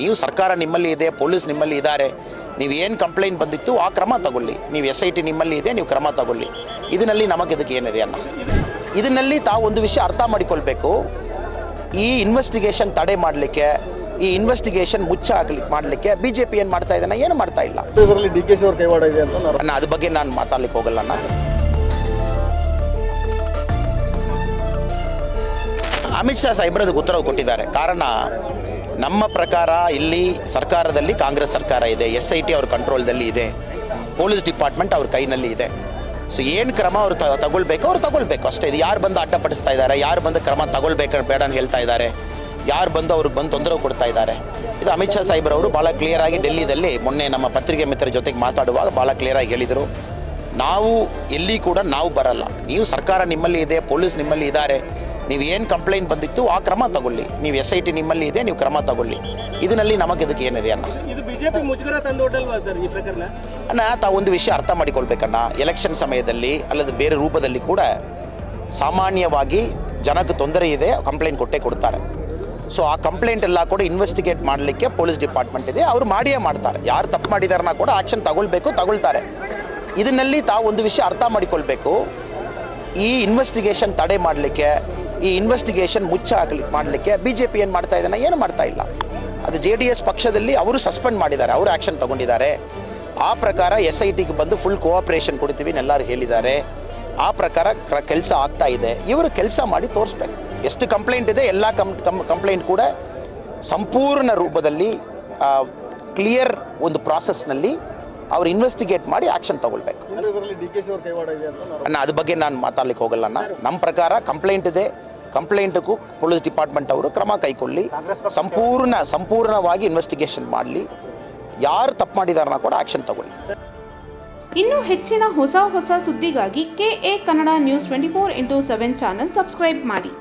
ನೀವು ಸರ್ಕಾರ ನಿಮ್ಮಲ್ಲಿ ಇದೆ, ಪೊಲೀಸ್ ನಿಮ್ಮಲ್ಲಿ ಇದ್ದಾರೆ, ನೀವು ಏನು ಕಂಪ್ಲೇಂಟ್ ಬಂದಿತ್ತು ಆ ಕ್ರಮ ತಗೊಳ್ಳಿ. ನೀವು SIT ನಿಮ್ಮಲ್ಲಿ ಇದೆ, ನೀವು ಕ್ರಮ ತಗೊಳ್ಳಿ. ಇದರಲ್ಲಿ ನಮಗೆ ಇದಕ್ಕೆ ಏನಿದೆ ಅನ್ನ ಇದನ್ನಲ್ಲಿ ತಾವು ಒಂದು ವಿಷಯ ಅರ್ಥ ಮಾಡಿಕೊಳ್ಬೇಕು. ಈ ಇನ್ವೆಸ್ಟಿಗೇಷನ್ ತಡೆ ಮಾಡಲಿಕ್ಕೆ, ಈ ಇನ್ವೆಸ್ಟಿಗೇಷನ್ ಮಾಡಲಿಕ್ಕೆ BJP ಏನು ಮಾಡ್ತಾ ಇದ್ದಾನೆ? ಏನು ಮಾಡ್ತಾ ಇಲ್ಲ. ಇದರಲ್ಲಿ DKಶಿ ಅವ್ರ ಕೈವಾಡ ಇದೆ ಅಂತ ಅದ್ರ ಬಗ್ಗೆ ನಾನು ಮಾತಾಡ್ಲಿಕ್ಕೆ ಹೋಗಲ್ಲ. ಅಮಿತ್ ಶಾ ಸಾಹೇಬ್ರದಕ್ಕೆ ಉತ್ತರ ಕೊಟ್ಟಿದ್ದಾರೆ. ಕಾರಣ ನಮ್ಮ ಪ್ರಕಾರ ಇಲ್ಲಿ ಸರ್ಕಾರದಲ್ಲಿ ಕಾಂಗ್ರೆಸ್ ಸರ್ಕಾರ ಇದೆ, SIT ಅವ್ರ ಕಂಟ್ರೋಲ್ದಲ್ಲಿ ಇದೆ, ಪೊಲೀಸ್ ಡಿಪಾರ್ಟ್ಮೆಂಟ್ ಅವ್ರ ಕೈನಲ್ಲಿ ಇದೆ. ಸೊ ಏನು ಕ್ರಮ ಅವರು ತಗೊಳ್ಬೇಕು ಅವ್ರು ತಗೊಳ್ಬೇಕು ಅಷ್ಟೇ. ಇದು ಯಾರು ಬಂದು ಅಡ್ಡಪಡಿಸ್ತಾ ಇದ್ದಾರೆ, ಯಾರು ಬಂದು ಕ್ರಮ ತಗೊಳ್ಬೇಕು ಬೇಡ ಅಂತ ಹೇಳ್ತಾ ಇದ್ದಾರೆ, ಯಾರು ಬಂದು ಅವ್ರಿಗೆ ಬಂದು ತೊಂದರೆ ಕೊಡ್ತಾ ಇದ್ದಾರೆ, ಇದು ಅಮಿತ್ ಶಾ ಸಾಹೇಬ್ರವರು ಭಾಳ ಕ್ಲಿಯರಾಗಿ ಡೆಲ್ಲಿದಲ್ಲಿ ಮೊನ್ನೆ ನಮ್ಮ ಪತ್ರಿಕೆ ಮಿತ್ರರ ಜೊತೆಗೆ ಮಾತಾಡುವಾಗ ಭಾಳ ಕ್ಲಿಯರಾಗಿ ಹೇಳಿದರು. ನಾವು ಎಲ್ಲಿ ಕೂಡ ನಾವು ಬರಲ್ಲ. ನೀವು ಸರ್ಕಾರ ನಿಮ್ಮಲ್ಲಿ ಇದೆ, ಪೊಲೀಸ್ ನಿಮ್ಮಲ್ಲಿ ಇದ್ದಾರೆ, ನೀವು ಏನು ಕಂಪ್ಲೇಂಟ್ ಬಂದಿತ್ತು ಆ ಕ್ರಮ ತಗೊಳ್ಳಿ. ನೀವು SIT ನಿಮ್ಮಲ್ಲಿ ಇದೆ, ನೀವು ಕ್ರಮ ತಗೊಳ್ಳಿ. ಇದರಲ್ಲಿ ನಮಗೆ ಇದಕ್ಕೆ ಏನಿದೆ ಅನ್ನ ತಾವು ಒಂದು ವಿಷಯ ಅರ್ಥ ಮಾಡಿಕೊಳ್ಬೇಕನ್ನ. ಎಲೆಕ್ಷನ್ ಸಮಯದಲ್ಲಿ ಅಲ್ಲದೆ ಬೇರೆ ರೂಪದಲ್ಲಿ ಕೂಡ ಸಾಮಾನ್ಯವಾಗಿ ಜನಕ್ಕೆ ತೊಂದರೆ ಇದೆ, ಕಂಪ್ಲೇಂಟ್ ಕೊಟ್ಟೇ ಕೊಡ್ತಾರೆ. ಸೊ ಆ ಕಂಪ್ಲೇಂಟ್ ಎಲ್ಲ ಕೂಡ ಇನ್ವೆಸ್ಟಿಗೇಟ್ ಮಾಡಲಿಕ್ಕೆ ಪೊಲೀಸ್ ಡಿಪಾರ್ಟ್ಮೆಂಟ್ ಇದೆ, ಅವರು ಮಾಡಿಯೇ ಮಾಡ್ತಾರೆ. ಯಾರು ತಪ್ಪು ಮಾಡಿದಾರನ್ನ ಕೂಡ ಆ್ಯಕ್ಷನ್ ತಗೊಳ್ತಾರೆ. ಇದನ್ನಲ್ಲಿ ತಾವು ಒಂದು ವಿಷಯ ಅರ್ಥ ಮಾಡಿಕೊಳ್ಬೇಕು. ಈ ಇನ್ವೆಸ್ಟಿಗೇಷನ್ ತಡೆ ಮಾಡಲಿಕ್ಕೆ, ಈ ಇನ್ವೆಸ್ಟಿಗೇಷನ್ ಮಾಡಲಿಕ್ಕೆ BJP ಏನು ಮಾಡ್ತಾ ಇದ್ದಾನೆ? ಏನು ಮಾಡ್ತಾ ಇಲ್ಲ. ಅದು JDS ಪಕ್ಷದಲ್ಲಿ ಅವರು ಸಸ್ಪೆಂಡ್ ಮಾಡಿದ್ದಾರೆ, ಅವರು ಆ್ಯಕ್ಷನ್ ತಗೊಂಡಿದ್ದಾರೆ. ಆ ಪ್ರಕಾರ SITಗೆ ಬಂದು ಫುಲ್ ಕೋಆಪ್ರೇಷನ್ ಕೊಡ್ತೀವಿ ಎಲ್ಲರೂ ಹೇಳಿದ್ದಾರೆ. ಆ ಪ್ರಕಾರ ಕೆಲಸ ಆಗ್ತಾ ಇದೆ. ಇವರು ಕೆಲಸ ಮಾಡಿ ತೋರಿಸ್ಬೇಕು. ಎಷ್ಟು ಕಂಪ್ಲೇಂಟ್ ಇದೆ ಎಲ್ಲ ಕಂಪ್ಲೇಂಟ್ ಕೂಡ ಸಂಪೂರ್ಣ ರೂಪದಲ್ಲಿ ಕ್ಲಿಯರ್ ಒಂದು ಪ್ರಾಸೆಸ್ನಲ್ಲಿ ಅವ್ರು ಇನ್ವೆಸ್ಟಿಗೇಟ್ ಮಾಡಿ ಆ್ಯಕ್ಷನ್ ತಗೊಳ್ಬೇಕು. ಅದ್ರ ಬಗ್ಗೆ ನಾನು ಮಾತಾಡ್ಲಿಕ್ಕೆ ಹೋಗಲ್ಲ. ನಮ್ಮ ಪ್ರಕಾರ ಕಂಪ್ಲೇಂಟ್ ಇದೆ, ಕಂಪ್ಲೇಂಟ್ಗೂ ಪೊಲೀಸ್ ಡಿಪಾರ್ಟ್ಮೆಂಟ್ ಅವರು ಕ್ರಮ ಕೈಗೊಳ್ಳಿ, ಸಂಪೂರ್ಣವಾಗಿ ಇನ್ವೆಸ್ಟಿಗೇಷನ್ ಮಾಡಲಿ. ಯಾರು ತಪ್ಪು ಮಾಡಿದಾರನ್ನ ಕೂಡ ಆ್ಯಕ್ಷನ್ ತಗೊಳ್ಳಿ. ಇನ್ನು ಹೆಚ್ಚಿನ ಹೊಸ ಸುದ್ದಿಗಾಗಿ KA Kannada news 24/7 channel subscribe ಮಾಡಿ.